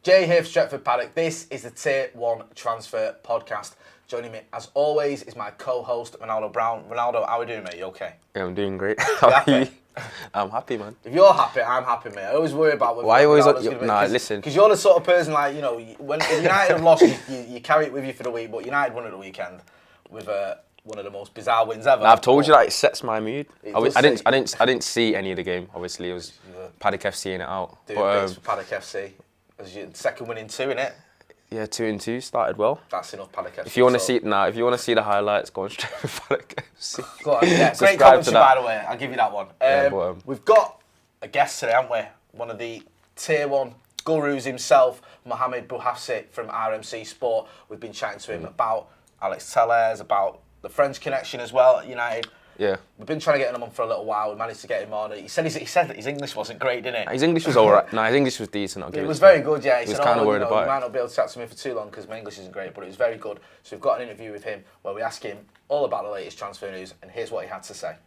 Jay here for Stretford Paddock. This is the Tier 1 Transfer Podcast. Joining me, as always, is my co-host, Ronaldo Brown. Ronaldo, how are we doing, mate? You okay? Yeah, I'm doing great. You happy? I'm happy, man. If you're happy, I'm happy, mate. I always worry about whether Why always? listen. Because you're the sort of person, like, you know, when United have lost, you carry it with you for the week, but United won at the weekend with one of the most bizarre wins ever. Now, I've told you that it sets my mood. I didn't see any of the game. Obviously, it was Paddock FC in it out. Doing bits for Paddock FC. As your second win in 2, innit? Yeah, 2-2 started well. That's enough Paddock FC. If you want to see the highlights, go on straight to Paddock FC. Go on, yeah, great commentary, by the way. I'll give you that one. We've got a guest today, haven't we? One of the Tier 1 gurus himself, Mohamed Bouhafsi from RMC Sport. We've been chatting to him about Alex Telles, about the French connection as well at United. Yeah. We've been trying to get him on for a little while. We managed to get him on. He said that his English wasn't great, didn't it? His English was alright. No, his English was decent. It was very good, yeah. He was said, kind of worried you about it. might not be able to chat to me for too long because my English isn't great, but it was very good. So we've got an interview with him where we ask him all about the latest transfer news, and here's what he had to say.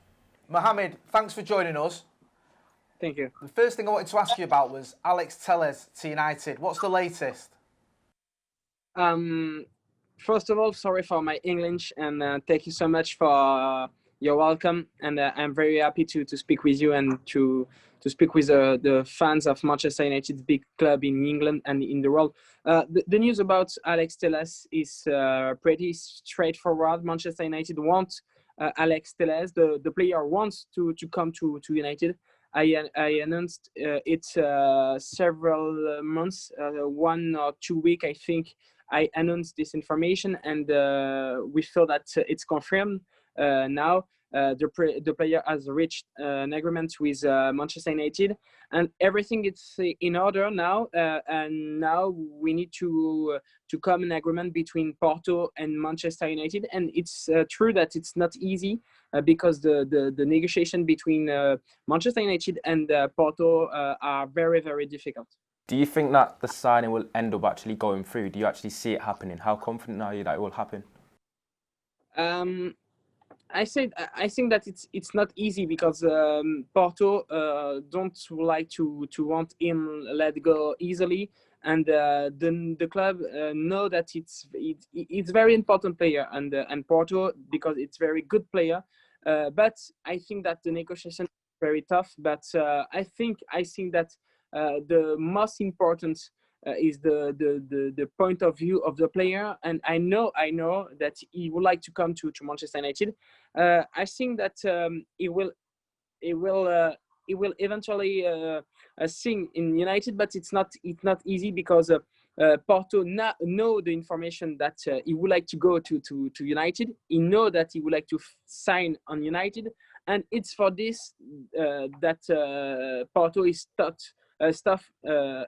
Mohamed, thanks for joining us. Thank you. The first thing I wanted to ask you about was Alex Telles to United. What's the latest? First of all, sorry for my English, and thank you so much for your welcome. And I'm very happy to speak with you and to speak with the fans of Manchester United's big club in England and in the world. The news about Alex Telles is pretty straightforward. Manchester United want Alex Telles. The player wants to come to United. I announced it several months, 1 or 2 weeks, I think. I announced this information, and we feel that it's confirmed now. The player has reached an agreement with Manchester United, and everything is in order now. And now we need to come an agreement between Porto and Manchester United. And it's true that it's not easy because the negotiation between Manchester United and Porto are very, very difficult. Do you think that the signing will end up actually going through? Do you actually see it happening? How confident are you that it will happen? I think that it's not easy because Porto don't like to want him let go easily, and the club know that it's very important player, and Porto, because it's very good player. But I think that the negotiation is very tough. But I think that the most important is the point of view of the player, and I know that he would like to come to Manchester United. I think that he will eventually sing in United, but it's not easy because Porto know the information that he would like to go to United. He know that he would like to sign on United, and it's for this that Porto is stuff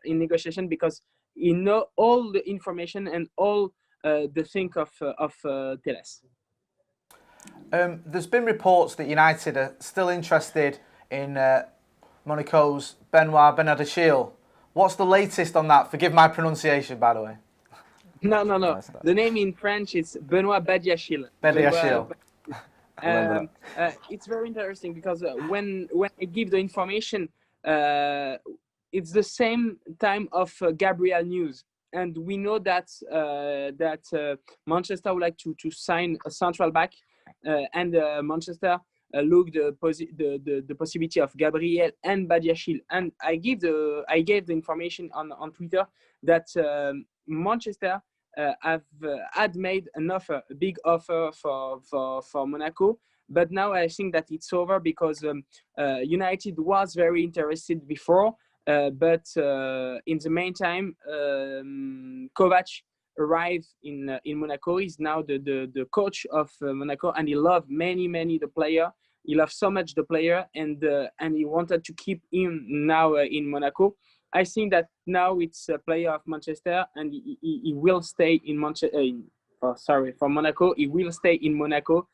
in negotiation, because you know all the information and all the think of Telles. There's been reports that United are still interested in Monaco's Benoit Bernardashil. What's the latest on that? Forgive my pronunciation, by the way. No. The name in French is Benoit Badiachil. It's very interesting because when I give the information, it's the same time of Gabriel news, and we know that Manchester would like to sign a central back, and Manchester looked the possibility of Gabriel and Badiachil, and I gave the information on Twitter that Manchester had made a big offer for Monaco. But now I think that it's over because United was very interested before. But in the meantime, Kovac arrived in Monaco. He's now the coach of Monaco, and he loved many the player. He loved so much the player, and he wanted to keep him now in Monaco. I think that now it's a player of Manchester, and he will stay in for Monaco. He will stay in Monaco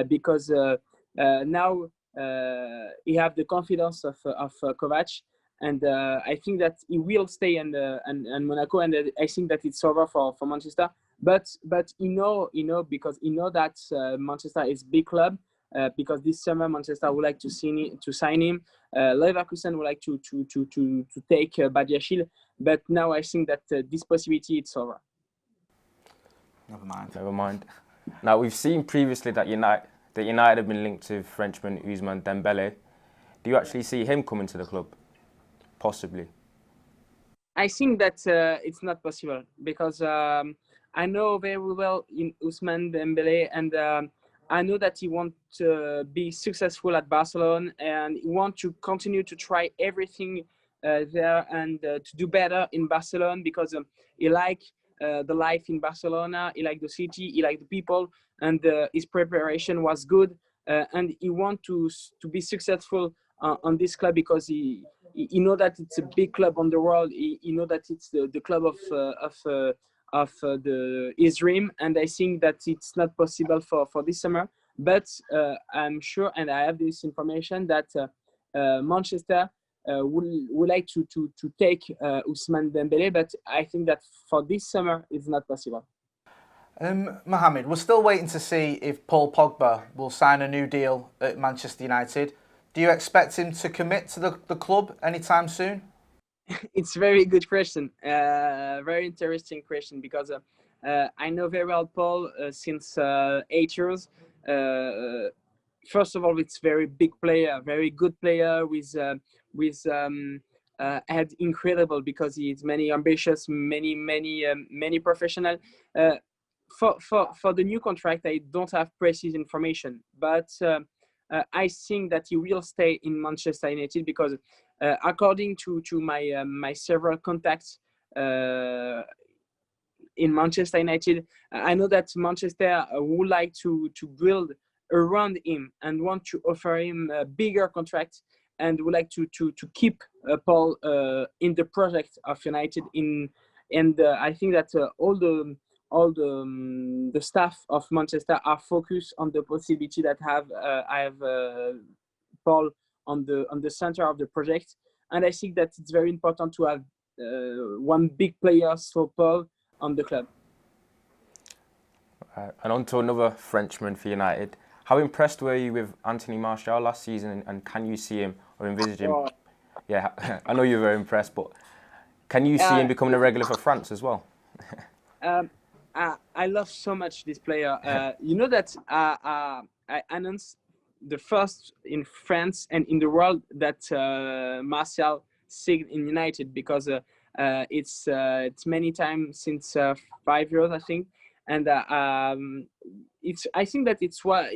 because now he have the confidence of Kovac. And I think that he will stay in Monaco, and I think that it's over for Manchester. But you know because you know that Manchester is big club, because this summer Manchester would like to sign him. Leverkusen would like to take Badiashile, but now I think that this possibility it's over. Never mind. Now we've seen previously that United have been linked to Frenchman Ousmane Dembele. Do you actually see him coming to the club? Possibly. I think that it's not possible because I know very well in Ousmane Dembele, and I know that he wants to be successful at Barcelona, and he wants to continue to try everything there and to do better in Barcelona because he likes the life in Barcelona, he likes the city, he likes the people, and his preparation was good, and he wants to be successful on this club because he know that it's a big club on the world. He know that it's the club of his dream, and I think that it's not possible for this summer. But I'm sure, and I have this information that Manchester would like to take Ousmane Dembele, but I think that for this summer it's not possible. Mohamed, we're still waiting to see if Paul Pogba will sign a new deal at Manchester United. Do you expect him to commit to the club anytime soon? It's a very good question, very interesting question, because I know very well Paul since 8 years. First of all, it's very big player, very good player with head incredible because he's many ambitious, many professional. For the new contract, I don't have precise information, but I think that he will stay in Manchester United because, according to my several contacts in Manchester United, I know that Manchester would like to build around him and want to offer him a bigger contract and would like to keep Paul in the project of United. I think that all the staff of Manchester are focused on the possibility that I have Paul on the center of the project, and I think that it's very important to have one big player for Paul on the club. And on to another Frenchman for United. How impressed were you with Anthony Martial last season, and can you see him or envisage him? Yeah, I know you're very impressed, but can you see him becoming a regular for France as well? I love so much this player. You know that I announced the first in France and in the world that Martial signed in United because it's many times since 5 years, I think, and I think that it's why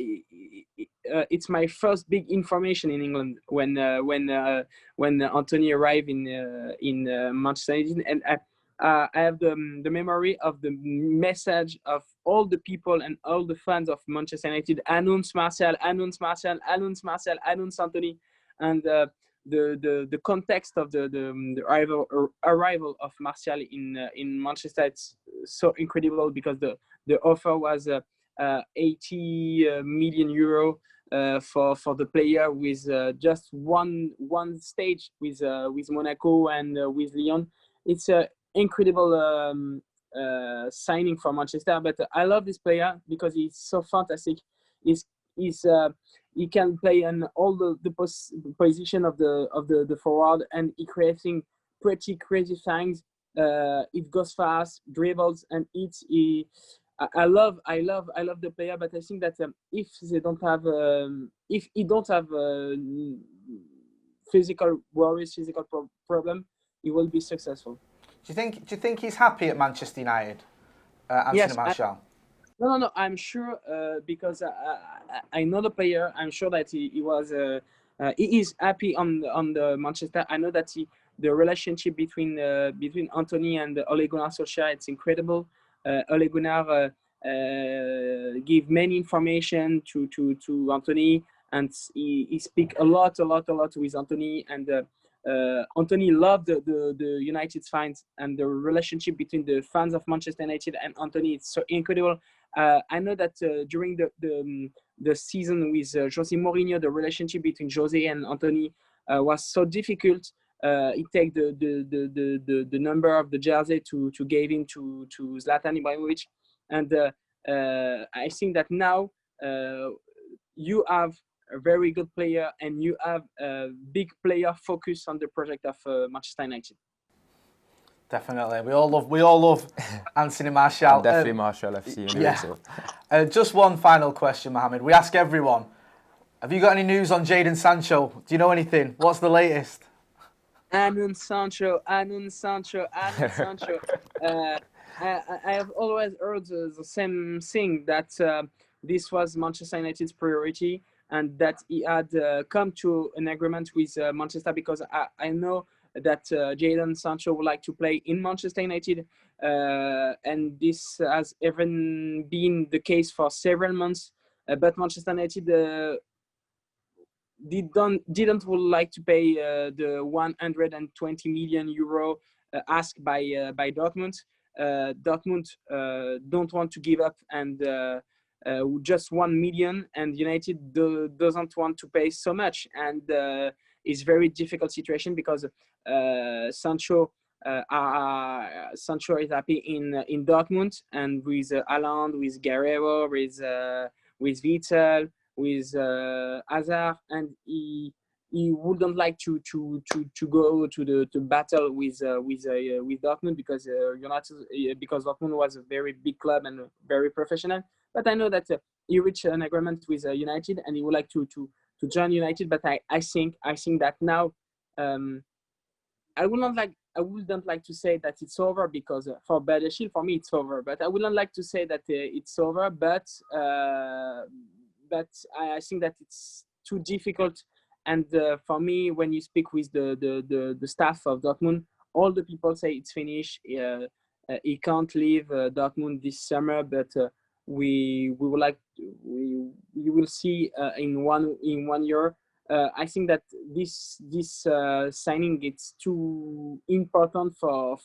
it's my first big information in England when Anthony arrived in Manchester United, and I have the memory of the message of all the people and all the fans of Manchester United. Announce Martial, announce Martial, announce Martial, announce Anthony, and the context of the arrival of Martial in Manchester. It's so incredible because the offer was 80 million euro for the player with just one stage with Monaco and with Lyon. It's a incredible signing for Manchester, but I love this player because he's so fantastic. He can play in all the position of the forward, and he creating pretty crazy things. It goes fast, dribbles, and eats. I love the player, but I think that if he don't have physical worries, physical problem, he will be successful. Do you think he's happy at Manchester United, Anthony Martial? No. I'm sure because I know the player. I'm sure that he is happy on the Manchester. I know that the relationship between Anthony and Ole Gunnar Solskjaer, it's incredible. Ole Gunnar give many information to Anthony, and he speak a lot with Anthony, and Anthony loved the United fans, and the relationship between the fans of Manchester United and Anthony is so incredible. I know that during the season with Jose Mourinho, the relationship between Jose and Anthony was so difficult. He take the number of the jersey to give him to Zlatan Ibrahimovic, and I think that now you have a very good player and you have a big player focused on the project of Manchester United. Definitely, we all love Anthony Martial. Definitely Martial FC. Yeah. Just one final question, Mohamed. We ask everyone: have you got any news on Jaden Sancho? Do you know anything? What's the latest? Anon Sancho. I have always heard the same thing, that this was Manchester United's priority, and that he had come to an agreement with Manchester, because I know that Jaden Sancho would like to play in Manchester United, and this has even been the case for several months. But Manchester United didn't would like to pay the 120 million euro asked by Dortmund. Dortmund don't want to give up, and just 1 million, and United doesn't want to pay so much, and it's very difficult situation, because Sancho is happy in Dortmund, and with Haaland, with Guerrero, with Witsel, with Hazard, and he wouldn't like to go to the battle with Dortmund, because because Dortmund was a very big club and very professional. But I know that he reached an agreement with United, and he would like to join United. But I think that now I wouldn't like to say that it's over, because for Badiashile, for me it's over. But I wouldn't like to say that it's over. But I think that it's too difficult. And for me, when you speak with the staff of Dortmund, all the people say it's finished. He can't leave Dortmund this summer. But we will see in one year. I think that this signing, it's too important for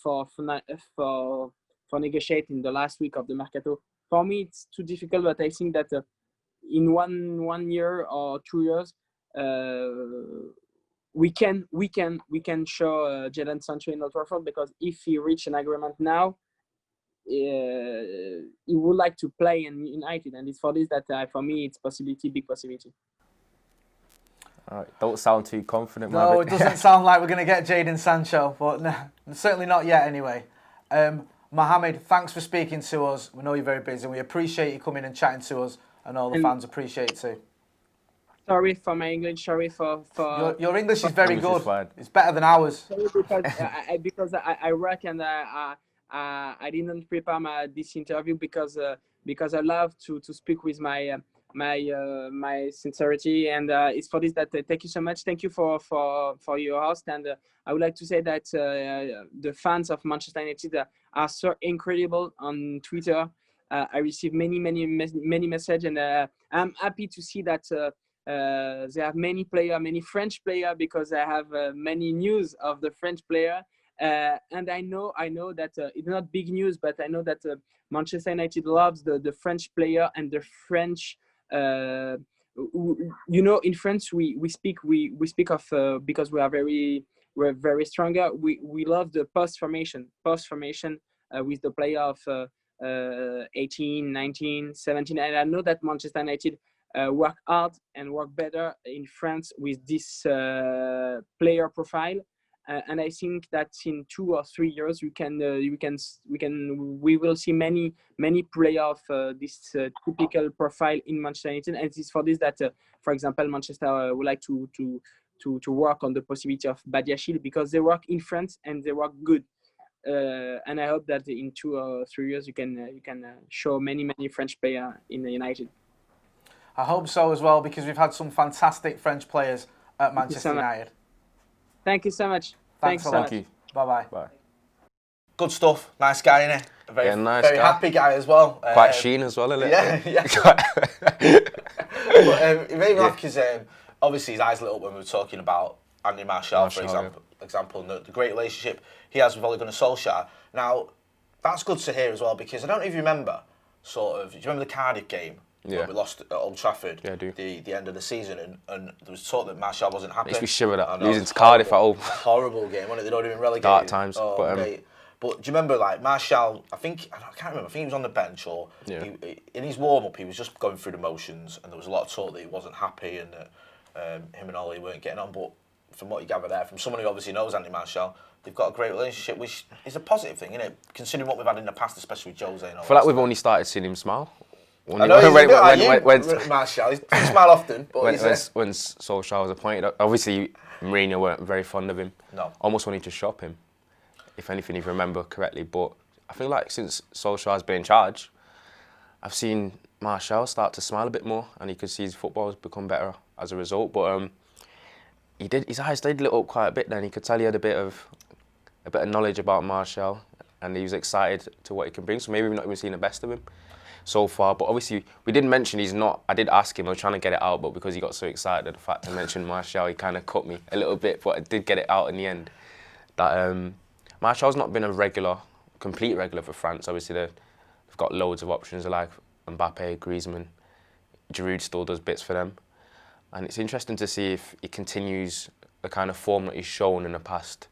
negotiating the last week of the Mercato. For me, it's too difficult, but I think that in one year or 2 years, we can show Jaden Sancho in Old Trafford, because if he reach an agreement now, he would like to play in United, and it's for this that for me it's big possibility. All right, don't sound too confident. No, it doesn't sound like we're going to get Jaden Sancho, but no, certainly not yet anyway. Mohamed, thanks for speaking to us. We know you're very busy, and we appreciate you coming and chatting to us, and all the fans appreciate it too. Sorry for my English. Sorry for your English is very good. It's better than ours. Sorry, because I work, and I didn't prepare this interview, because I love to speak with my sincerity, and it's for this that thank you so much. Thank you for your host, and I would like to say that the fans of Manchester United are so incredible on Twitter. I receive many messages, and I'm happy to see that they have many French players, because I have many news of the French player. And I know that it's not big news, but I know that Manchester United loves the French player and the French. In France we speak of, because we're very stronger. We love the post formation with the player of 18, 19, 17, and I know that Manchester United work hard and work better in France with this player profile. And I think that in 2 or 3 years we will see many players of this typical profile in Manchester United, and it's for this that, for example, Manchester would like to work on the possibility of Badiashile, because they work in France and they work good. And I hope that in 2 or 3 years you can show many French players in the United. I hope so as well, because we've had some fantastic French players at Manchester United. Thank you so much. Thanks a lot. Thank you. Bye. Bye. Good stuff. Nice guy, innit? A very nice guy. Happy guy as well. Quite sheen as well, isn't it? Yeah. But, it made me laugh because obviously his eyes lit up when we were talking about Anthony Martial, for example, and the great relationship he has with Ole Gunnar Solskjaer. Now, that's good to hear as well, because I don't know if you remember, do you remember the Cardiff game? Yeah. We lost at Old Trafford. Yeah, I do. The end of the season, and there was talk that Martial wasn't happy. Makes me shiver that. Losing to Cardiff at home. Horrible game, wasn't it? They'd already been relegated. Dark times. Oh, but But do you remember, like, Martial, I can't remember, I think he was on the bench or in his warm-up, he was just going through the motions and there was a lot of talk that he wasn't happy and that him and Ollie weren't getting on. But from what you gather there, from someone who obviously knows Andy Martial, they've got a great relationship, which is a positive thing, isn't it? Considering what we've had in the past, especially with Jose and all I feel like we've only started seeing him smile. I know he's a bit like Martial. He doesn't smile often, but when Solskjaer was appointed, obviously Mourinho weren't very fond of him. No. Almost wanted to shop him, if anything, if you remember correctly. But I feel like since Solskjaer's been in charge, I've seen Martial start to smile a bit more, and you could see his football has become better as a result. But his eyes did lit up quite a bit then. You could tell he had a bit of knowledge about Martial, and he was excited to what he can bring. So maybe we've not even seen the best of him so far. But obviously, we didn't mention he's not. I did ask him, I was trying to get it out, but because he got so excited at the fact I mentioned Martial, he kind of cut me a little bit, but I did get it out in the end. That Martial's not been a complete regular for France. Obviously, they've got loads of options like Mbappe, Griezmann. Giroud still does bits for them. And it's interesting to see if he continues the kind of form that he's shown in the past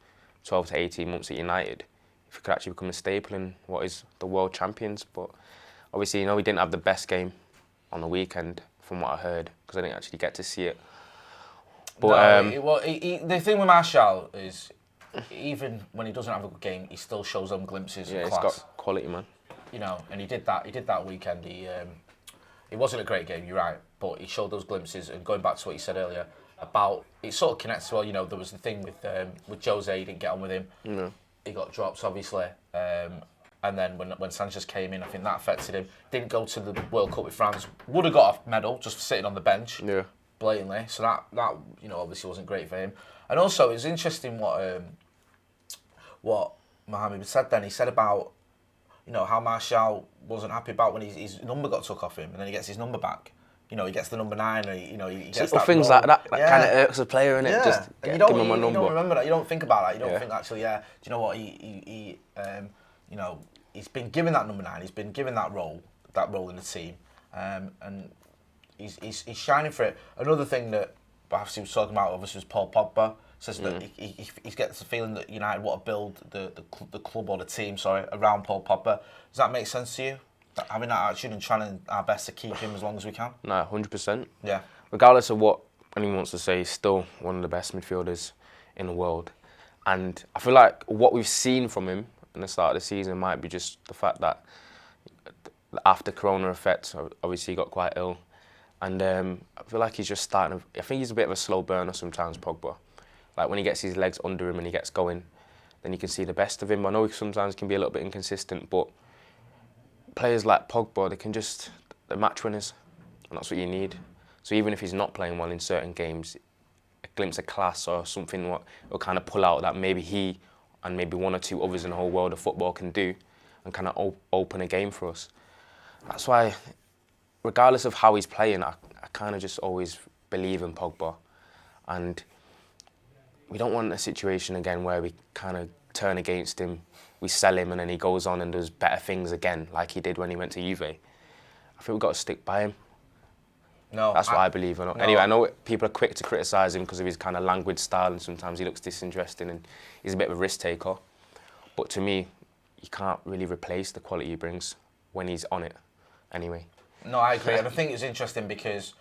12 to 18 months at United, if he could actually become a staple in what is the world champions. But obviously, he didn't have the best game on the weekend, from what I heard, because I didn't actually get to see it. But the thing with Martial is, even when he doesn't have a good game, he still shows them glimpses of class. He's got quality, man. And he did that. He did that weekend. It wasn't a great game, you're right, but he showed those glimpses. And going back to what you said earlier about, it sort of connects well. There was the thing with Jose, he didn't get on with him. No. He got dropped, obviously. And then when Sanchez came in, I think that affected him. Didn't go to the World Cup with France. Would have got a medal just for sitting on the bench, blatantly. So that obviously wasn't great for him. And also, it was interesting what Mohamed said then. He said about how Martial wasn't happy about when his number got took off him, and then he gets his number back. He gets the number 9, and he gets that things role. Like that kind of irks a player, innit? Yeah. Just give him a number. You don't remember that. You don't think about that. You don't think actually, do you know what he's been given that number 9. He's been given that role in the team, and he's shining for it. Another thing that Bouhafsi was talking about obviously was Paul Pogba. Says that he gets the feeling that United want to build the club or the team, around Paul Pogba. Does that make sense to you? Having that attitude and trying our best to keep him as long as we can? No, 100%. Yeah. Regardless of what anyone wants to say, he's still one of the best midfielders in the world. And I feel like what we've seen from him in the start of the season might be just the fact that after Corona effects, obviously he got quite ill. And I feel like he's just starting I think he's a bit of a slow burner sometimes, Pogba. Like when he gets his legs under him and he gets going, then you can see the best of him. I know he sometimes can be a little bit inconsistent, but players like Pogba, they're match winners, and that's what you need. So even if he's not playing well in certain games, a glimpse of class or something what will kind of pull out that maybe he and maybe one or two others in the whole world of football can do, and kind of open a game for us. That's why, regardless of how he's playing, I kind of just always believe in Pogba, and we don't want a situation again where we kind of turn against him, we sell him, and then he goes on and does better things again, like he did when he went to Juve. I think we've got to stick by him. No, that's what I believe. Anyway, I know people are quick to criticise him because of his kind of languid style, and sometimes he looks disinteresting and he's a bit of a risk taker. But to me, you can't really replace the quality he brings when he's on it. Anyway. No, I agree, and I think it's interesting because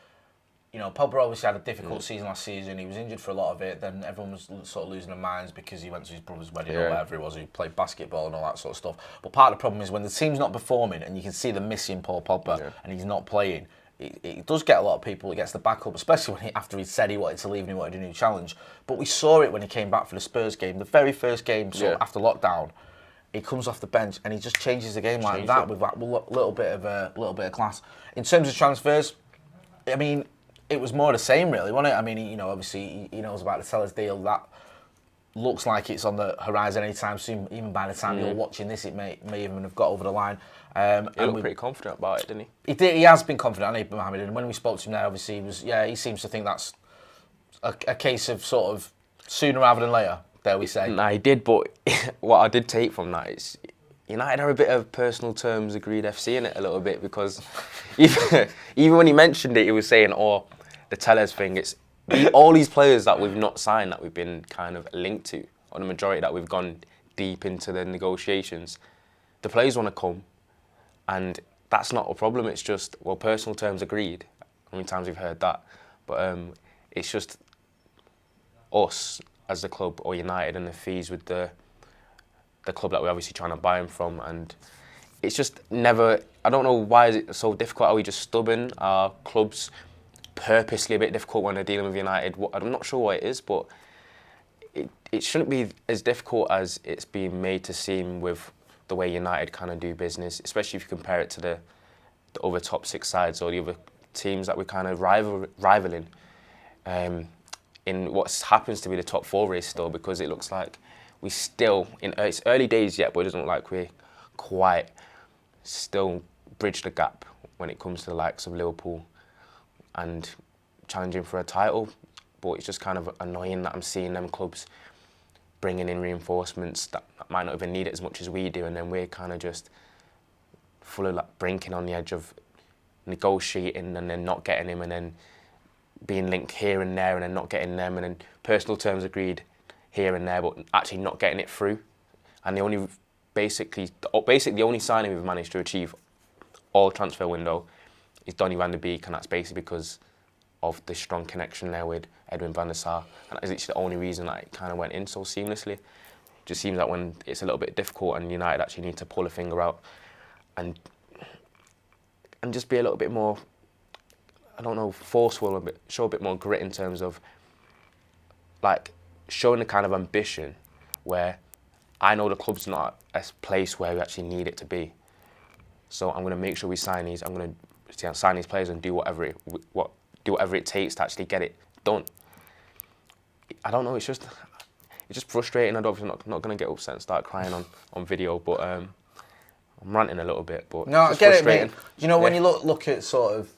Pogba obviously had a difficult season last season. He was injured for a lot of it. Then everyone was sort of losing their minds because he went to his brother's wedding or whatever it was. He played basketball and all that sort of stuff. But part of the problem is when the team's not performing and you can see them missing Paul Pogba and he's not playing, it does get a lot of people. It gets the backup, especially after he said he wanted to leave and he wanted a new challenge. But we saw it when he came back for the Spurs game, the very first game after lockdown. He comes off the bench and he just changes the game like that with that little bit of class. In terms of transfers, I mean, it was more the same, really, wasn't it? I mean, obviously he knows about the Tellers deal. That looks like it's on the horizon anytime soon. Even by the time you're watching this, it may even have got over the line. He looked pretty confident about it, didn't he? He did. He has been confident, hasn't he, Mohamed? And when we spoke to him there, obviously he seems to think that's a case of sort of sooner rather than later. Dare we say? No, he did. But what I did take from that is United are a bit of personal terms agreed FC in it a little bit, because even when he mentioned it, he was saying, the Tellers thing, it's all these players that we've not signed that we've been kind of linked to, or the majority that we've gone deep into the negotiations. The players want to come, and that's not a problem. It's just, well, personal terms agreed. How many times we've heard that? But it's just us as the club or United and the fees with the club that we're obviously trying to buy him from, and it's just never. I don't know why is it so difficult. Are we just stubborn? Are clubs purposely a bit difficult when they're dealing with United? I'm not sure what it is, but it shouldn't be as difficult as it's being made to seem with the way United kind of do business, especially if you compare it to the other top 6 sides or the other teams that we're kind of rivaling in what happens to be the top 4 race still, because it looks like we still, it's early days yet, but it doesn't look like we quite still bridge the gap when it comes to the likes of Liverpool and challenging for a title. But it's just kind of annoying that I'm seeing them clubs bringing in reinforcements that might not even need it as much as we do, and then we're kind of just full of like brinking on the edge of negotiating and then not getting him, and then being linked here and there and then not getting them, and then personal terms agreed here and there, but actually not getting it through. And the only basically the only signing we've managed to achieve all transfer window is Donny van der Beek, and that's basically because of the strong connection there with Edwin van der Sar, and that is actually the only reason that it kind of went in so seamlessly. It just seems that when it's a little bit difficult and United actually need to pull a finger out and just be a little bit more, I don't know, forceful, show a bit more grit in terms of like showing the kind of ambition where I know the club's not a place where we actually need it to be. So I'm going to make sure we sign these. I'm going to sign these players and do whatever it takes to actually get it done. I don't know. It's just frustrating. I'm obviously not going to get upset and start crying on video, but I'm ranting a little bit. But no, I get it, mate. You know, when you look at sort of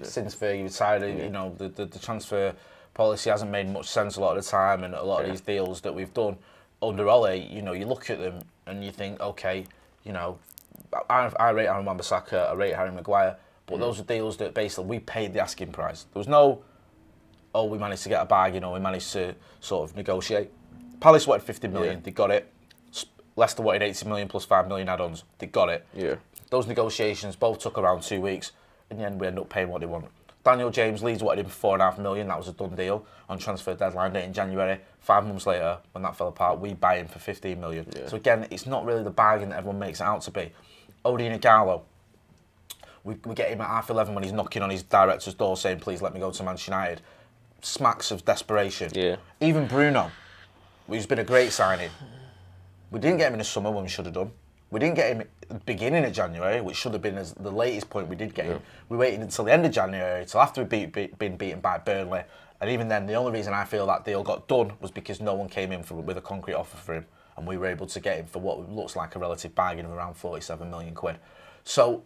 since Fergie retired, you know, the transfer policy hasn't made much sense a lot of the time, and a lot of these deals that we've done under Ole, you know, you look at them and you think, okay, you know, I rate Aaron Wan-Bissaka, I rate Harry Maguire, but those are deals that basically we paid the asking price. There was no, oh, we managed to get a bargain or we managed to sort of negotiate. Palace wanted 50 million, they got it. Leicester wanted 80 million plus 5 million add-ons, they got it. Yeah. Those negotiations both took around 2 weeks. In the end, we ended up paying what they want. Daniel James, Leeds wanted him for £4.5 million. That was a done deal on transfer deadline day in January. 5 months later, when that fell apart, we buy him for 15 million. Yeah. So again, it's not really the bargain that everyone makes it out to be. Odion Ighalo, we get him at 11:30 when he's knocking on his director's door saying, please let me go to Manchester United. Smacks of desperation. Yeah. Even Bruno, who's been a great signing. We didn't get him in the summer when we should have done. We didn't get him at the beginning of January, which should have been as the latest point we did get him. We waited until the end of January, until after we'd been beaten by Burnley. And even then, the only reason I feel that deal got done was because no one came in with a concrete offer for him. And we were able to get him for what looks like a relative bargain of around 47 million quid. So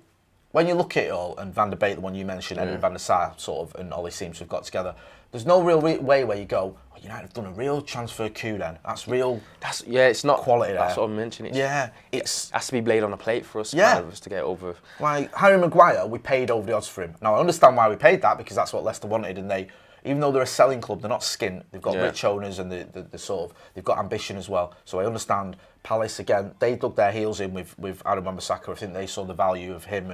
when you look at it all, and Van der Beek, the one you mentioned, Edwin van der Sar, sort of, and Ollie seems to have got together, there's no real way where you go, oh, United have done a real transfer coup then. That's real. It's not quality there. That's what I'm mentioning. It has to be laid on a plate for us, kind of, to get over. Like Harry Maguire, we paid over the odds for him. Now I understand why we paid that, because that's what Leicester wanted, and they, even though they're a selling club, they're not skint. They've got rich owners, and the sort of, they've got ambition as well. So I understand. Palace again, they dug their heels in with Aaron Wan-Bissaka. I think they saw the value of him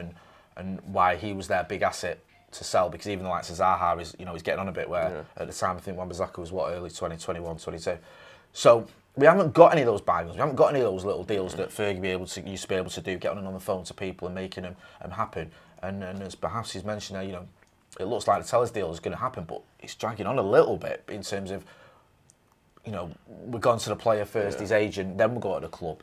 and why he was their big asset to sell, because even the likes of Zaha is, you know, he's getting on a bit where at the time I think Wan-Bissaka was early 2021, 22. So we haven't got any of those bargains. We haven't got any of those little deals that Fergie used to be able to do, getting on the phone to people and making them happen. And as Bouhafsi's mentioned there, you know, it looks like the Tellers deal is going to happen, but it's dragging on a little bit in terms of, you know, we've gone to the player first, his agent, then we'll go to the club.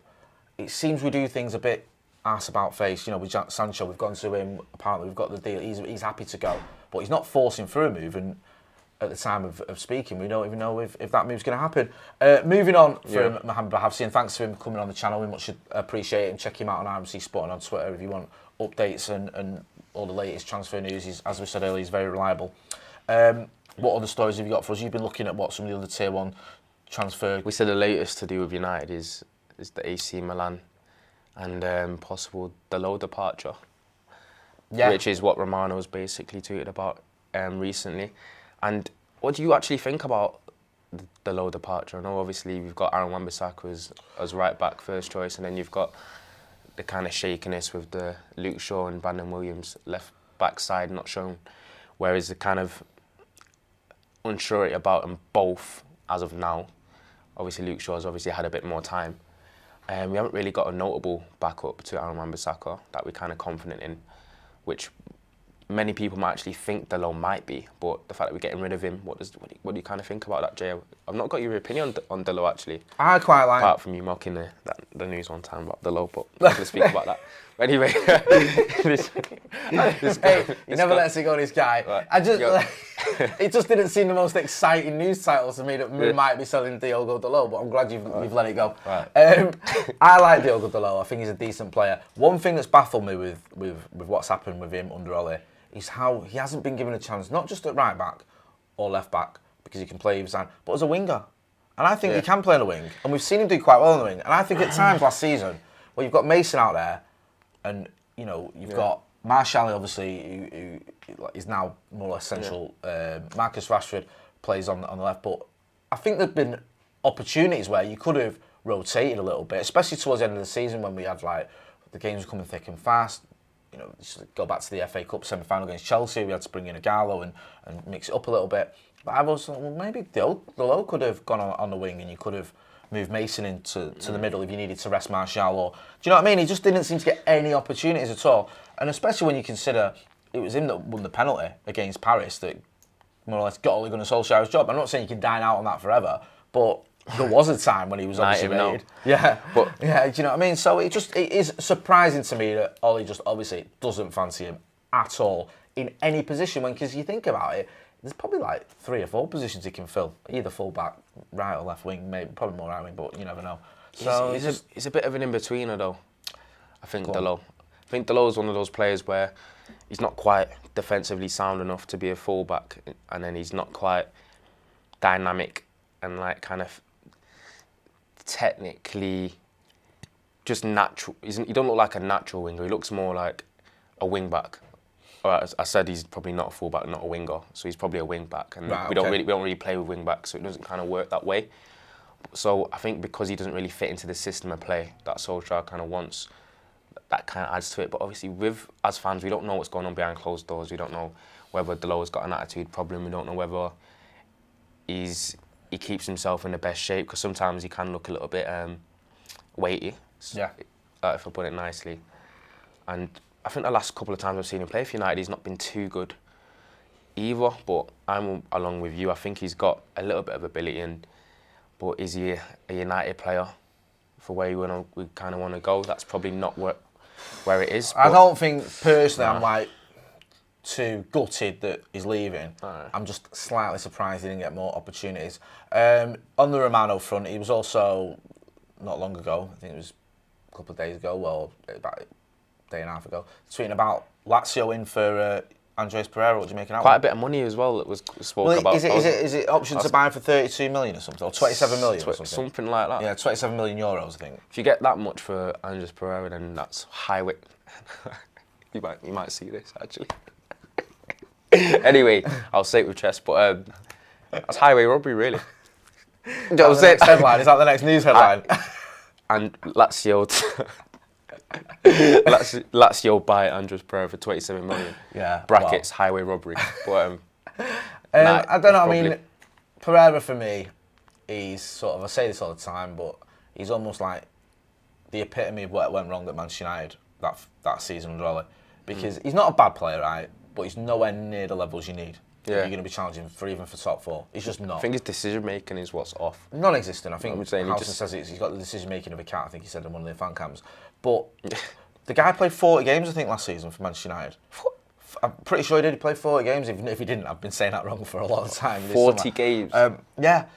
It seems we do things a bit arse about face. You know, with Sancho, we've gone to him, apparently we've got the deal, he's happy to go, but he's not forcing through a move, and at the time of speaking, we don't even know if that move's going to happen. Moving on from Mohamed Bouhafsi, and thanks for him coming on the channel, we much appreciate it, and check him out on RMC Sport and on Twitter if you want updates and all the latest transfer news. As we said earlier, he's very reliable. What other stories have you got for us? You've been looking at what some of the other Tier 1 transfer... We said the latest to do with United is the AC Milan and possible Dalot departure, which is what Romano's basically tweeted about recently. And what do you actually think about the low departure. I know obviously we've got Aaron Wan-Bissaka as right back first choice, and then you've got the kind of shakiness with the Luke Shaw and Brandon Williams left back side not shown, whereas the kind of unsurety about them both as of now. Obviously Luke Shaw's obviously had a bit more time. We haven't really got a notable backup to Aaron Wan-Bissaka that we're kind of confident in, which many people might actually think Dalot might be, but the fact that we're getting rid of him, what do you kind of think about that, Jay? I've not got your opinion on Dalot actually. I quite like. Apart from you mocking the news one time about Dalot, but I'm not going to speak about that. But anyway, he never lets it go, this guy. Right. It just didn't seem the most exciting news title to me that we might be selling Diogo Dalot, but I'm glad you've let it go. Right. I like Diogo Dalot. I think he's a decent player. One thing that's baffled me with what's happened with him under Ole is how he hasn't been given a chance, not just at right back or left back, because he can play either side, but as a winger. And I think he can play on the wing, and we've seen him do quite well on the wing. And I think at times last season, where you've got Mason out there, and you've got Martial, obviously, who is now more or less central. Marcus Rashford plays on the left, but I think there've been opportunities where you could have rotated a little bit, especially towards the end of the season when we had the games were coming thick and fast. Just go back to the FA Cup semi-final against Chelsea, we had to bring in a Gallo and mix it up a little bit. But I've also thought, well, maybe Dalot could have gone on the wing, and you could have moved Mason into the middle if you needed to rest Martial. Or do you know what I mean? He just didn't seem to get any opportunities at all. And especially when you consider it was him that won the penalty against Paris that more or less got Ole Gunnar Solskjaer's job. I'm not saying you can dine out on that forever, but there was a time when he was obviously rated. Yeah, do you know what I mean? So it is surprising to me that Ole just obviously doesn't fancy him at all in any position. Because you think about it, there's probably 3 or 4 positions he can fill, either full back, right or left wing, maybe probably more right wing, but you never know. So he's a bit of an in-betweener though. I think Dalot is one of those players where he's not quite defensively sound enough to be a full back, and then he's not quite dynamic and kind of technically just natural. He don't look like a natural winger. He looks more like a wing back. Or as I said, he's probably not a full back, not a winger. So he's probably a wing back, and we don't really play with wing backs, so it doesn't kind of work that way. So I think because he doesn't really fit into the system of play that Solskjaer kind of wants, that kind of adds to it. But obviously, as fans, we don't know what's going on behind closed doors. We don't know whether Dalot's got an attitude problem. We don't know whether he keeps himself in the best shape, because sometimes he can look a little bit weighty. Yeah. If I put it nicely. And I think the last couple of times I've seen him play for United, he's not been too good either. But I'm along with you. I think he's got a little bit of ability, but is he a United player for where we kind of want to go? That's probably not where it is. I don't think personally I'm too gutted that he's leaving. I'm just slightly surprised he didn't get more opportunities. On the Romano front, he was also not long ago, I think it was a couple of days ago, well, about a day and a half ago, tweeting about Lazio in for Andres Pereira. What do you make of that? Quite a bit of money as well that was spoke about. Is it option to buy for 32 million or something, or 27 million or something? Something like that. Yeah, 27 million euros, I think. If you get that much for Andres Pereira, then that's highway. You might see this actually. Anyway, I'll say it with chest, but that's highway robbery, really. Is that the next headline? Is that the next news headline? And Lazio buy Andres Pereira for 27 million. Yeah. Brackets, highway robbery. But, I don't know. I mean, Pereira for me, he's sort of, I say this all the time, but he's almost like the epitome of what went wrong at Manchester United that season under Ole. Because he's not a bad player, right? But he's nowhere near the levels you need. Yeah. You're going to be challenging even for top 4. He's just not. I think his decision making is what's off. Non-existent. I think Housen says he's got the decision making of a cat. I think he said in one of the fan cams. But the guy played 40 games, I think, last season for Manchester United. I'm pretty sure he did. He played 40 games. Even if he didn't, I've been saying that wrong for a lot of time. 40 games. Yeah.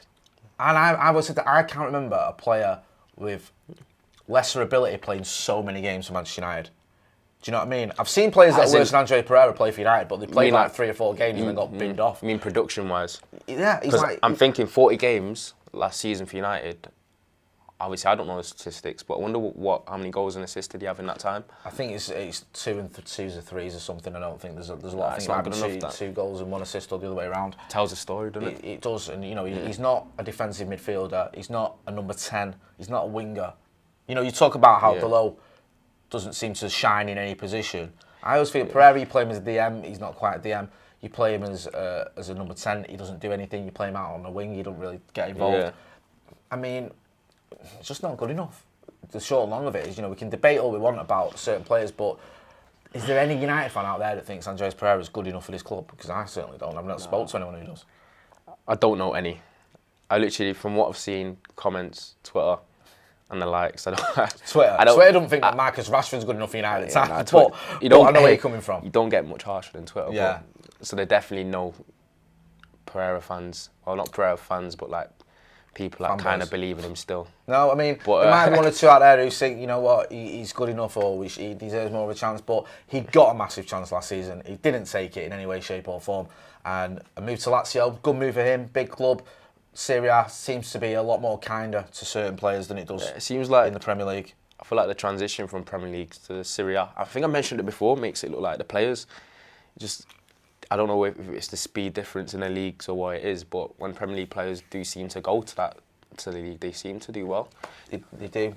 And I would say that I can't remember a player with lesser ability playing so many games for Manchester United. Do you know what I mean? I've seen players that are worse than Andre Pereira play for United, but they played 3 or 4 games and then got binned off. You mean production-wise? Yeah, I'm thinking 40 games last season for United. obviously I don't know the statistics, but I wonder how many goals and assists did he have in that time? I think it's 2 and 2s or 3s or something. I don't think there's a lot. I think it might be 2 goals and 1 assist or the other way around. Tells a story, doesn't it? It does, and he's not a defensive midfielder. He's not a number 10. He's not a winger. You talk about how Delo doesn't seem to shine in any position. I always feel Pereira, you play him as a DM. He's not quite a DM. You play him as a number 10. He doesn't do anything. You play him out on the wing. He don't really get involved. Yeah. I mean, it's just not good enough. The short and long of it is, we can debate all we want about certain players, but is there any United fan out there that thinks Andreas Pereira is good enough for this club? Because I certainly don't. I've not spoke to anyone who does. I don't know any. I literally, from what I've seen, comments, Twitter, and the likes, Twitter don't think that Marcus Rashford's good enough for United. I know where you're coming from. You don't get much harsher than Twitter. Yeah. So they definitely know Pereira fans. Well, not Pereira fans, but like people that kind of believe in him still. No, I mean, there might be 1 or 2 out there who think, you know what, he's good enough or he deserves more of a chance, but he got a massive chance last season. He didn't take it in any way, shape or form. And a move to Lazio, good move for him, big club. Serie A seems to be a lot more kinder to certain players than it does it seems like in the Premier League. I feel like the transition from Premier League to Serie A, I think I mentioned it before, makes it look like the players just, I don't know if it's the speed difference in the leagues or what it is, but when Premier League players do seem to go to the league, they seem to do well. They do.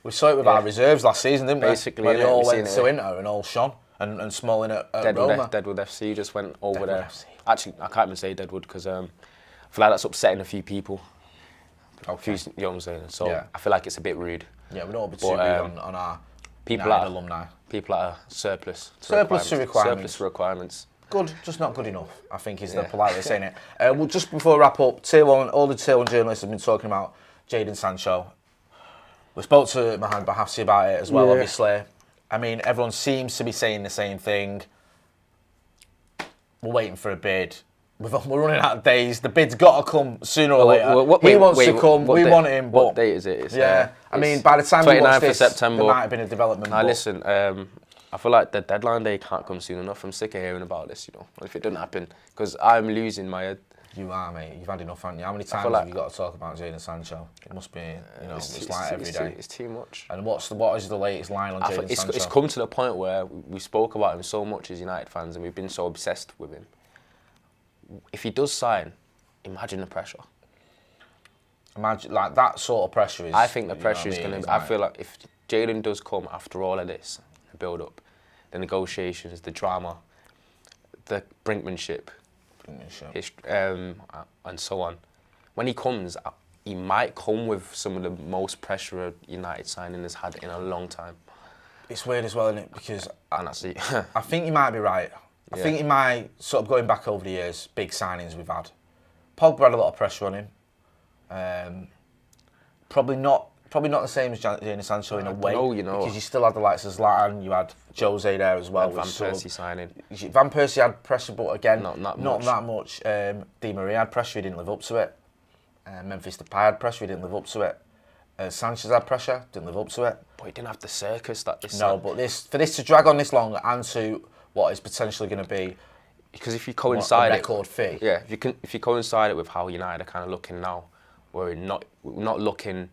We saw it with our reserves last season, didn't we? Basically, when they all went to Inter and all shone, and Smalling at Roma. Deadwood FC just went over there. FC. Actually, I can't even say Deadwood because I feel like that's upsetting a few people. Okay. A few young saying, so I feel like it's a bit rude. Yeah, we don't be too rude on our people United alumni. People that are surplus to requirements. Good, just not good enough, I think is the polite way of saying it. Well, just before we wrap up, Tier 1, all the Tier 1 journalists have been talking about Jaden Sancho. We spoke to Mohamed Bouhafsi about it as well, obviously. I mean, everyone seems to be saying the same thing. We're waiting for a bid. We're running out of days. The bid's got to come sooner or later. He wants to come. We want him. What date is it? I mean, by the time we watch this, September. there might have been a development. Listen, I feel like the deadline day can't come soon enough. I'm sick of hearing about this, if it doesn't happen. Because I'm losing my head. You are, mate. You've had enough, haven't you? How many times have you got to talk about Jaden Sancho? It must be, it's like every day. It's too much. And what is the latest line on Jaden Sancho? It's come to the point where we spoke about him so much as United fans and we've been so obsessed with him. If he does sign, imagine the pressure. Imagine, like, that sort of pressure is... I think the pressure is going to... I feel like if Jaden does come after all of this, the build-up, the negotiations, the drama, the brinkmanship, and so on, when he comes, he might come with some of the most pressure United signing has had in a long time. It's weird as well, isn't it? Because and that's it. I think you might be right. I think he might, sort of going back over the years, big signings we've had. Pogba had a lot of pressure on him. Probably not the same as Jaden Sancho in a way. Because you still had the likes of Zlatan, you had Jose there as well. Van Persie signing. Van Persie had pressure, but again, not that much. Di Maria had pressure, he didn't live up to it. Memphis Depay had pressure, he didn't live up to it. Sanchez had pressure, didn't live up to it. But he didn't have the circus that this. No, but for this to drag on this long and to what is potentially going to be, because if you coincide a record fee. Yeah, if you coincide it with how United are kind of looking now, we're not looking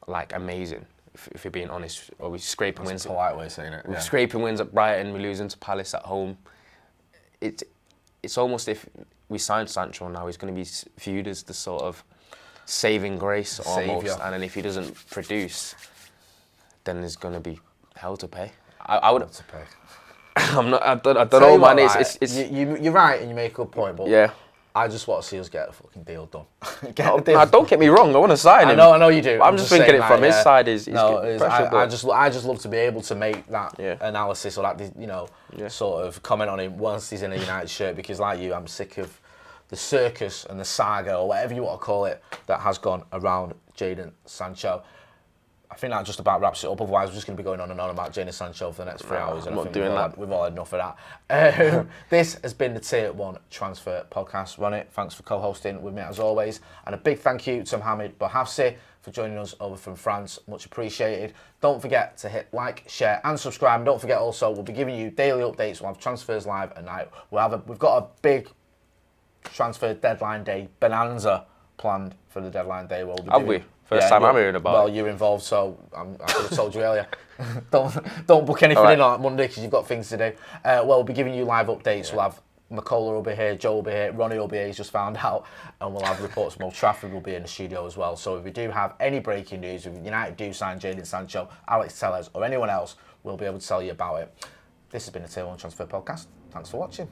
like amazing. If you're being honest, or we're scraping wins. That's a polite way of saying it. We're scraping wins at Brighton, we're losing to Palace at home. It's almost if we signed Sancho now, he's going to be viewed as the sort of saving grace almost, Saviour. And then if he doesn't produce, then there's going to be hell to pay. I would have to pay. I don't know, man. You're right, and you make a good point, but I just want to see us get a fucking deal done. Don't get me wrong. I want to sign him. I know you do. I'm just thinking it from his side. I just love to be able to make that analysis or that sort of comment on him once he's in a United shirt, because like you, I'm sick of the circus and the saga or whatever you want to call it that has gone around Jaden Sancho. I think that just about wraps it up. Otherwise, we're just going to be going on and on about Jaden Sancho for the next 3 hours. And I think we've all had enough of that. This has been the Tier 1 Transfer Podcast. Ronnie, thanks for co-hosting with me as always. And a big thank you to Mohamed Bouhafsi for joining us over from France. Much appreciated. Don't forget to hit like, share and subscribe. And don't forget also, we'll be giving you daily updates. We'll have transfers live at night. We've got a big transfer deadline day bonanza planned for the deadline day. Have we? First time I'm hearing about it. Well, it. you're involved, so I could have told you earlier. don't book anything in on Monday because you've got things to do. Well, we'll be giving you live updates. Yeah. We'll have McCullough will be here, Joe will be here, Ronnie will be here, he's just found out, and we'll have reports from Old Trafford will be in the studio as well. So if we do have any breaking news, if United do sign Jaden Sancho, Alex Telles or anyone else, we'll be able to tell you about it. This has been a Tier 1 Transfer Podcast. Thanks for watching.